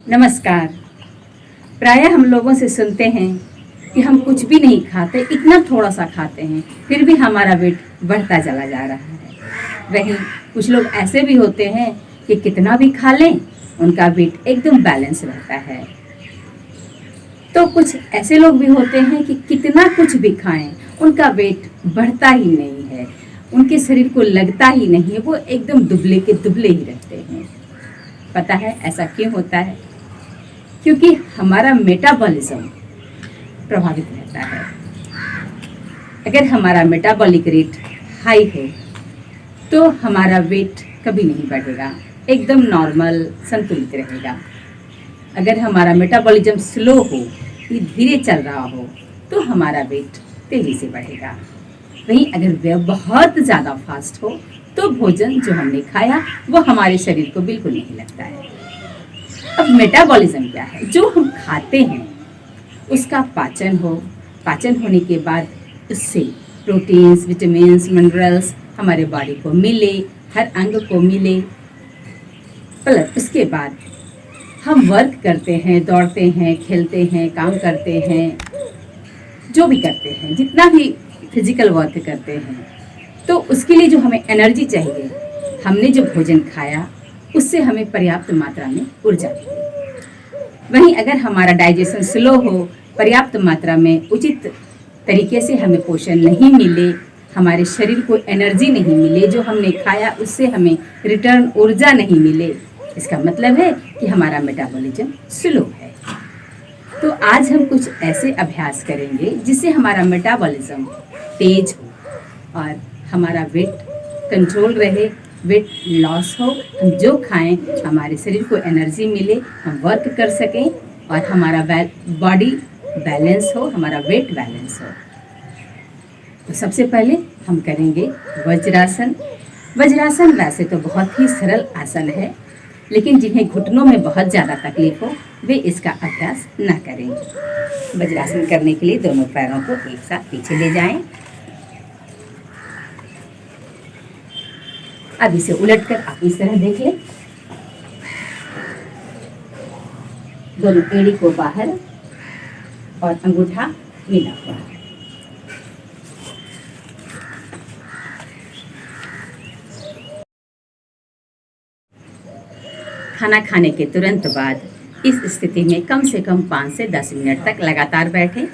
नमस्कार। प्रायः हम लोगों से सुनते हैं कि हम कुछ भी नहीं खाते, इतना थोड़ा सा खाते हैं, फिर भी हमारा वेट बढ़ता चला जा रहा है। वहीं कुछ लोग ऐसे भी होते हैं कि कितना भी खा लें उनका वेट एकदम बैलेंस रहता है। तो कुछ ऐसे लोग भी होते हैं कि कितना कुछ भी खाएं उनका वेट बढ़ता ही नहीं है, उनके शरीर को लगता ही नहीं है, वो एकदम दुबले के दुबले ही रहते हैं। पता है ऐसा क्यों होता है? क्योंकि हमारा मेटाबॉलिज्म प्रभावित रहता है। अगर हमारा मेटाबॉलिक रेट हाई हो तो हमारा वेट कभी नहीं बढ़ेगा, एकदम नॉर्मल संतुलित रहेगा। अगर हमारा मेटाबॉलिज्म स्लो हो, ये धीरे चल रहा हो, तो हमारा वेट तेजी से बढ़ेगा। वहीं अगर वह बहुत ज़्यादा फास्ट हो तो भोजन जो हमने खाया वो हमारे शरीर को बिल्कुल नहीं लगता है। अब मेटाबॉलिज्म क्या है? जो हम खाते हैं उसका पाचन हो, पाचन होने के बाद उससे प्रोटीन्स, विटामिन्स, मिनरल्स हमारे बॉडी को मिले, हर अंग को मिले। प्लस उसके बाद हम वर्क करते हैं, दौड़ते हैं, खेलते हैं, काम करते हैं, जो भी करते हैं, जितना भी फिजिकल वर्क करते हैं, तो उसके लिए जो हमें एनर्जी चाहिए, हमने जो भोजन खाया उससे हमें पर्याप्त मात्रा में ऊर्जा मिले। वहीं अगर हमारा डाइजेशन स्लो हो, पर्याप्त मात्रा में उचित तरीके से हमें पोषण नहीं मिले, हमारे शरीर को एनर्जी नहीं मिले, जो हमने खाया उससे हमें रिटर्न ऊर्जा नहीं मिले, इसका मतलब है कि हमारा मेटाबॉलिज्म स्लो है। तो आज हम कुछ ऐसे अभ्यास करेंगे जिससे हमारा मेटाबॉलिज्म तेज हो और हमारा वेट कंट्रोल रहे, वेट लॉस हो। हम जो खाएं हमारे शरीर को एनर्जी मिले, हम वर्क कर सकें और हमारा बॉडी बैलेंस हो, हमारा वेट बैलेंस हो। तो सबसे पहले हम करेंगे वज्रासन। वज्रासन वैसे तो बहुत ही सरल आसन है, लेकिन जिन्हें घुटनों में बहुत ज़्यादा तकलीफ हो वे इसका अभ्यास न करें। वज्रासन करने के लिए दोनों पैरों को एक साथ पीछे ले जाएं। अब इसे उलटकर आप इस तरह देख लें। दोनों एड़ी को बाहर और अंगूठा मिला हुआ। खाना खाने के तुरंत बाद इस स्थिति में कम से कम 5 से 10 मिनट तक लगातार बैठें।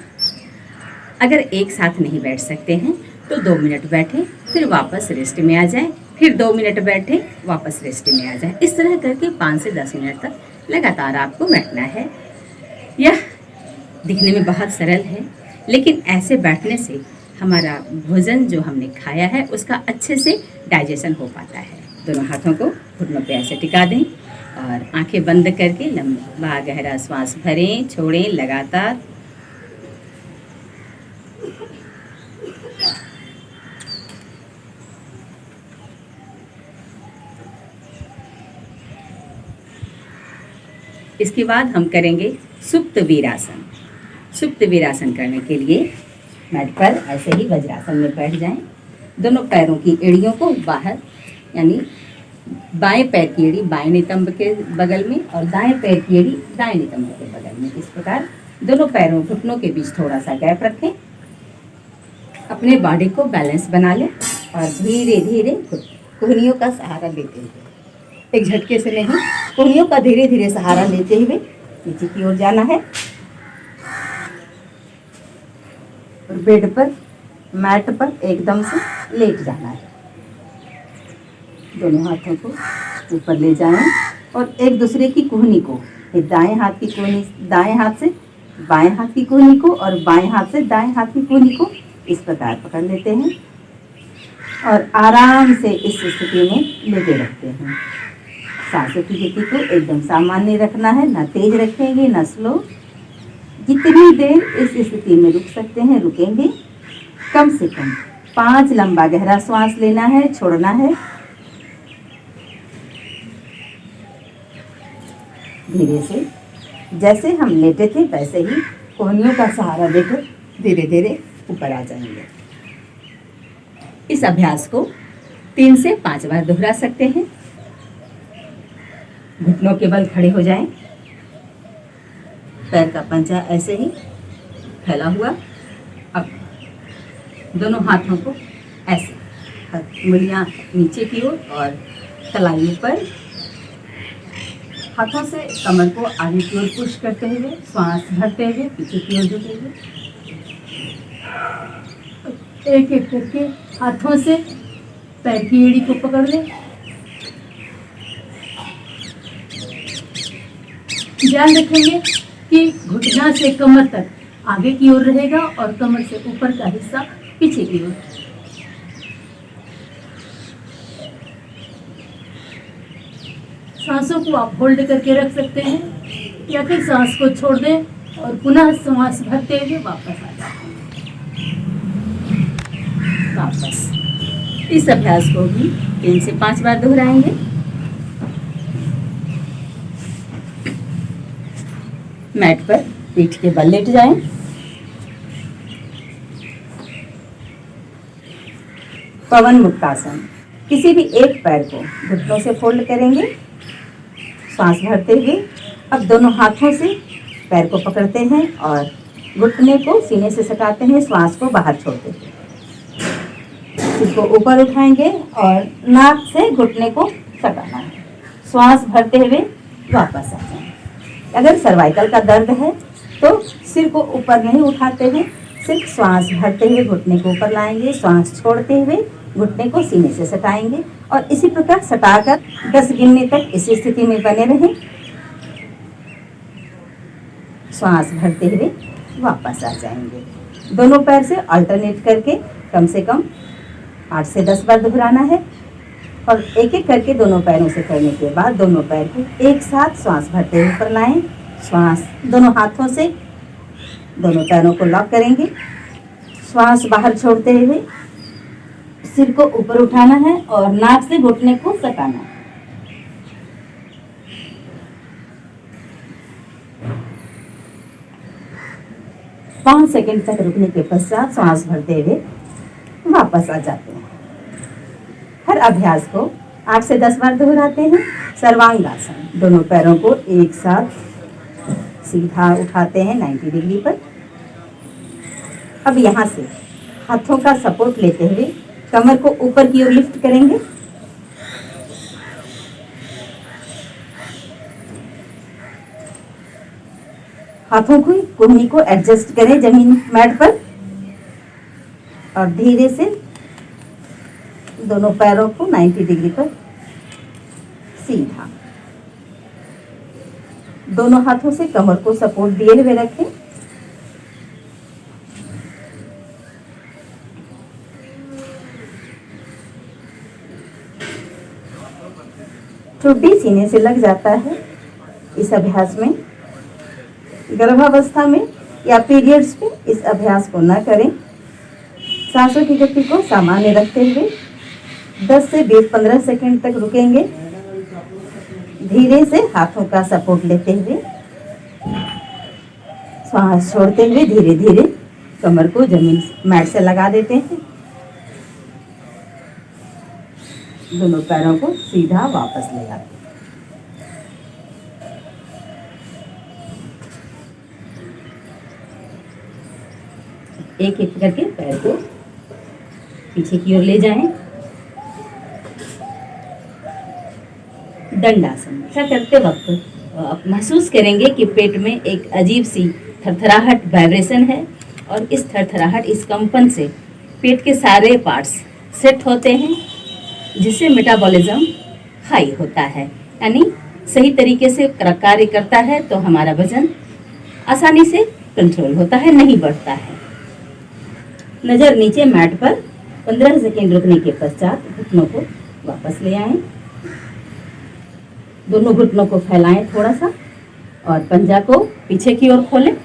अगर एक साथ नहीं बैठ सकते हैं तो 2 मिनट बैठें, फिर वापस रेस्ट में आ जाएं, फिर 2 मिनट बैठें, वापस रेस्ट में आ जाएं। इस तरह करके 5 से 10 मिनट तक लगातार आपको बैठना है। यह दिखने में बहुत सरल है, लेकिन ऐसे बैठने से हमारा भोजन जो हमने खाया है उसका अच्छे से डाइजेशन हो पाता है। दोनों हाथों को घुटनों पे ऐसे टिका दें और आंखें बंद करके लंबा गहरा श्वास भरें, छोड़ें लगातार। इसके बाद हम करेंगे सुप्त वीरासन। सुप्त वीरासन करने के लिए मैट पर ऐसे ही वज्रासन में बैठ जाएं। दोनों पैरों की एड़ियों को बाहर, यानी बाएं पैर की एड़ी बाएं नितंब के बगल में और दाएं पैर की एड़ी दाएं नितंब के बगल में, इस प्रकार दोनों पैरों घुटनों के बीच थोड़ा सा गैप रखें। अपने बॉडी को बैलेंस बना लें और धीरे धीरे कोहनियों का सहारा लेते हुए, एक झटके से नहीं, कोहनियों का धीरे धीरे सहारा लेते हुए नीचे की ओर जाना है और बेड पर, मैट पर एकदम से लेट जाना है। दोनों हाथों को ऊपर ले जाएं और एक दूसरे की कोहनी को, दाएं हाथ की कोहनी दाएं हाथ से बाएं हाथ की कोहनी को और बाएं हाथ से दाएं हाथ की कोहनी को इस प्रकार पकड़ लेते हैं और आराम से इस स्थिति में लेटे रखते हैं। सांसों की गति को एकदम सामान्य रखना है, ना तेज रखेंगे ना स्लो। जितनी देर इस स्थिति में रुक सकते हैं रुकेंगे। कम से कम 5 लंबा गहरा श्वास लेना है, छोड़ना है। धीरे से, जैसे हम लेटे थे वैसे ही कोहनियों का सहारा लेकर धीरे धीरे ऊपर आ जाएंगे। इस अभ्यास को 3 से 5 बार दोहरा सकते हैं। घुटनों के बल खड़े हो जाएं। पैर का पंजा ऐसे ही फैला हुआ। अब दोनों हाथों को ऐसे, उंगलियां नीचे की ओर और कलाई ऊपर, हाथों से कमर को आगे की ओर पुश करते हुए श्वास भरते हुए पीछे की ओर झुके हुए। एक एक करके हाथों से पैर की एड़ी को पकड़ लें। ध्यान रखेंगे कि घुटना से कमर तक आगे की ओर रहेगा और कमर से ऊपर का हिस्सा पीछे की ओर। सांसों को आप होल्ड करके रख सकते हैं या फिर सांस को छोड़ दें और पुनः सांस भरते हुए वापस आ जाते हैं। वापस इस अभ्यास को भी 3 से 5 बार दोहराएंगे। मैट पर पीठ के बल लेट जाएं। पवन मुक्तासन। किसी भी एक पैर को घुटनों से फोल्ड करेंगे, सांस भरते हुए। अब दोनों हाथों से पैर को पकड़ते हैं और घुटने को सीने से सटाते हैं, श्वास को बाहर छोड़ते हैं। सिर को ऊपर उठाएंगे और नाक से घुटने को सटाना है। श्वास भरते हुए वापस आ जाएं। अगर सर्वाइकल का दर्द है तो सिर को ऊपर नहीं उठाते हैं, सिर्फ श्वास भरते हुए घुटने को ऊपर लाएंगे, श्वास छोड़ते हुए घुटने को सीने से सटाएंगे और इसी प्रकार सटाकर 10 गिनने तक इसी स्थिति में बने रहें। श्वास भरते हुए वापस आ जाएंगे। दोनों पैर से अल्टरनेट करके कम से कम 8 से 10 बार दोहराना है और एक एक करके दोनों पैरों से करने के बाद दोनों पैर को एक साथ श्वास भरते हुए ऊपर लाएं। श्वास दोनों हाथों से दोनों पैरों को लॉक करेंगे, श्वास बाहर छोड़ते हुए सिर को ऊपर उठाना है और नाक से घुटने को सटाना है। पाँच सेकंड तक रुकने के पश्चात सांस भरते हुए वापस आ जाते हैं। हर अभ्यास को 8 से 10 बार दोहराते हैं। सर्वांगासन। दोनों पैरों को एक साथ सीधा उठाते हैं 90 डिग्री पर। अब यहाँ से हाथों का सपोर्ट लेते हुए कमर को ऊपर की ओर लिफ्ट करेंगे। हाथों की कोहनी को एडजस्ट करें जमीन मैट पर और धीरे से दोनों पैरों को 90 डिग्री पर सीधा। दोनों हाथों से कमर को सपोर्ट दिए हुए रखें। ठुड्डी सीने से लग जाता है। इस अभ्यास में गर्भावस्था में या पीरियड्स में इस अभ्यास को न करें। सांसों की गति को सामान्य रखते हुए 10 से 15 सेकंड तक रुकेंगे। धीरे से हाथों का सपोर्ट लेते हुए श्वास छोड़ते हुए धीरे धीरे कमर को जमीन मैट से लगा देते हैं। दोनों पैरों को सीधा वापस ले आते हैं। एक एक करके पैर को पीछे की ओर ले जाएं। दंडासन। ऐसा करते वक्त आप महसूस करेंगे कि पेट में एक अजीब सी थरथराहट वाइब्रेशन है और इस थरथराहट, इस कंपन से पेट के सारे पार्ट्स सेट होते हैं, जिससे मेटाबॉलिज्म हाई होता है, यानी सही तरीके से कार्य करता है। तो हमारा वजन आसानी से कंट्रोल होता है, नहीं बढ़ता है। नज़र नीचे मैट पर 15 सेकेंड रुकने के पश्चात घुटनों को वापस ले आएं। दोनों घुटनों को फैलाएं थोड़ा सा और पंजा को पीछे की ओर खोलें।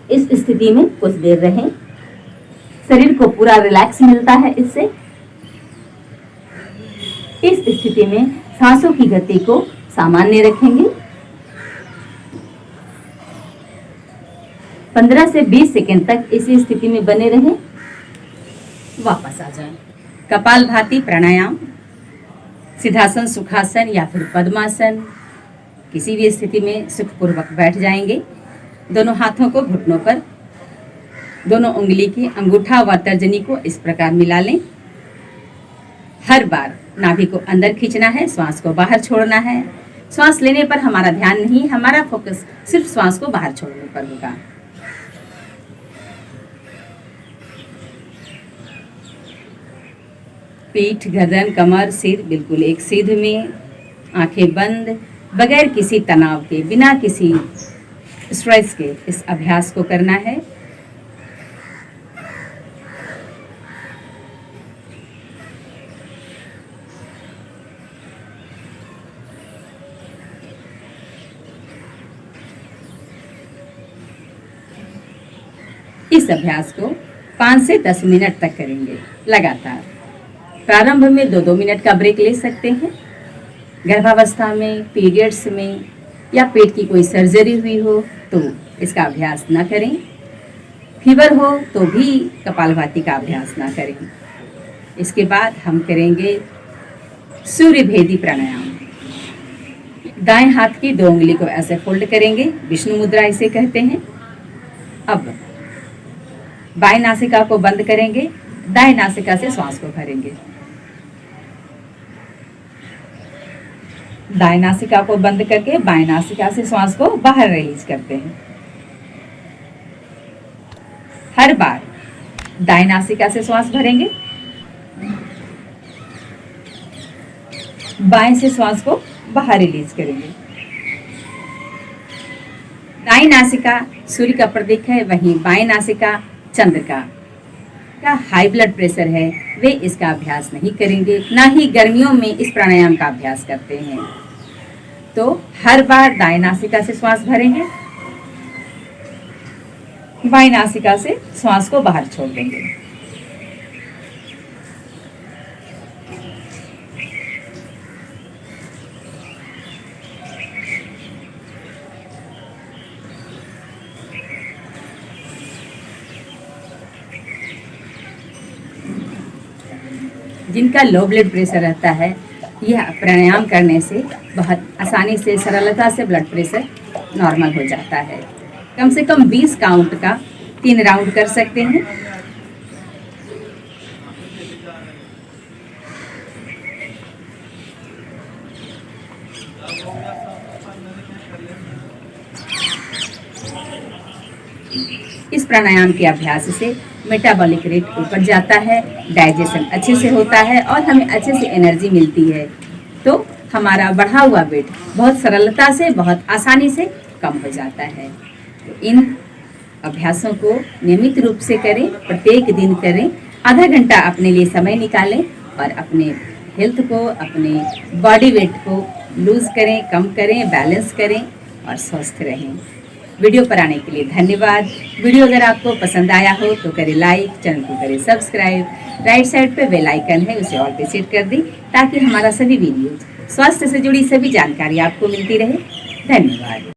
इस स्थिति में कुछ देर रहें। शरीर को पूरा रिलैक्स मिलता है इससे। इस स्थिति में सांसों की गति को सामान्य रखेंगे। 15 से 20 सेकंड तक इसी स्थिति में बने रहें। वापस आ जाएं। कपालभाति प्राणायाम, सिद्धासन, सुखासन या फिर पद्मासन, किसी भी स्थिति में सुखपूर्वक बैठ जाएंगे। दोनों हाथों को घुटनों पर, दोनों उंगली की अंगूठा व तर्जनी को इस प्रकार मिला लें। हर बार नाभि को अंदर खींचना है, श्वास को बाहर छोड़ना है। श्वास लेने पर हमारा ध्यान नहीं, हमारा फोकस सिर्फ श्वास को बाहर छोड़ने पर होगा। पीठ, गर्दन, कमर, सिर बिल्कुल एक सीध में, आंखें बंद, बगैर किसी तनाव के, बिना किसी स्ट्रेस के इस अभ्यास को करना है। इस अभ्यास को 5 से 10 मिनट तक करेंगे लगातार। प्रारंभ में 2-2 मिनट का ब्रेक ले सकते हैं। गर्भावस्था में, पीरियड्स में या पेट की कोई सर्जरी हुई हो तो इसका अभ्यास ना करें। फीवर हो तो भी कपालभाति का अभ्यास ना करें। इसके बाद हम करेंगे सूर्य भेदी प्राणायाम। दाएं हाथ की 2 उंगली को ऐसे फोल्ड करेंगे, विष्णु मुद्रा इसे कहते हैं। अब बाएं नासिका को बंद करेंगे, दाएं नासिका से श्वास को भरेंगे। दाएं नासिका को बंद करके बाएं नासिका से श्वास को बाहर रिलीज करते हैं। हर बार दाएं नासिका से श्वास भरेंगे, बाएं से श्वास को बाहर रिलीज करेंगे। दाएं नासिका सूर्य का प्रतीक है, वहीं बाएं नासिका चंद्र का हाई ब्लड प्रेशर है, वे इसका अभ्यास नहीं करेंगे। ना ही गर्मियों में इस प्राणायाम का अभ्यास करते हैं। तो हर बार दाएं नासिका से श्वास भरेंगे, बाएं नासिका से श्वास को बाहर छोड़ देंगे। जिनका लो ब्लड प्रेशर रहता है, यह प्राणायाम करने से बहुत आसानी से, सरलता से ब्लड प्रेशर नॉर्मल हो जाता है। कम से कम 20 काउंट का 3 राउंड कर सकते हैं। इस प्राणायाम के अभ्यास से मेटाबॉलिक रेट ऊपर जाता है, डाइजेशन अच्छे से होता है और हमें अच्छे से एनर्जी मिलती है। तो हमारा बढ़ा हुआ वेट बहुत सरलता से, बहुत आसानी से कम हो जाता है। तो इन अभ्यासों को नियमित रूप से करें, प्रत्येक दिन करें। आधा घंटा अपने लिए समय निकालें और अपने हेल्थ को, अपने बॉडी वेट को लूज करें, कम करें, बैलेंस करें और स्वस्थ रहें। वीडियो पर आने के लिए धन्यवाद। वीडियो अगर आपको पसंद आया हो तो करें लाइक, चैनल को करें सब्सक्राइब। राइट साइड पे बेल आइकन है, उसे ऑल पे सेट कर दें ताकि हमारा सभी वीडियो स्वास्थ्य से जुड़ी सभी जानकारी आपको मिलती रहे। धन्यवाद।